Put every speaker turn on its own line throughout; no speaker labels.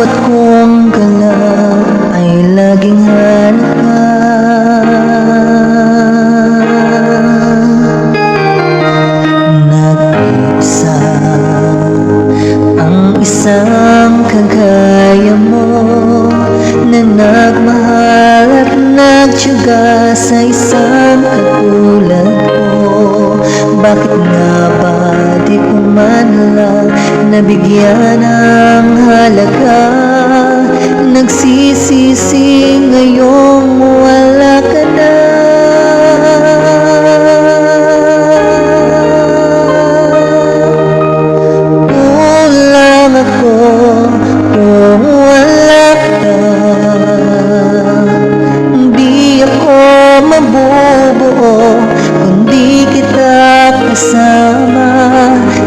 bawat kong galaw ay laging halaga. Nag-iisa ang isang kagaya mo na nagmahal at nagtiyaga sa isang katulad ko. Bakit nga ba di ko man lang nabigyan ng halaga? Nagsisisi ngayong wala ka na. Kulang ako kung wala ka. Di ako mabubuo kung di kita kasama.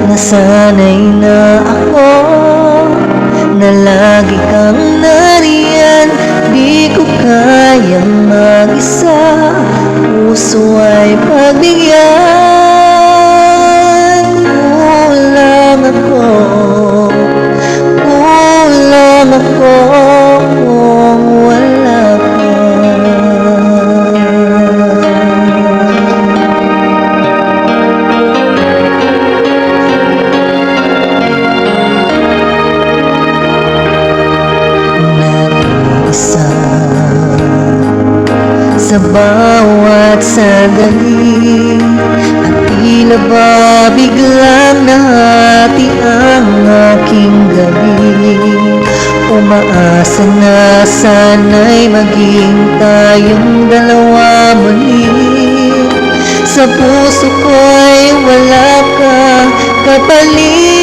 Nasanay na ako na lagi kang nariyan. Di ko kayang mag-isa, puso ay pagbigyan. Kulang ako kung wala ka. Nag-iisa sa bawat sandali, at tila ba biglang nahati ang aking gabi. Umaasa na sana'y maging tayong dalawa muli. Sa puso ko'y wala ka kapalit.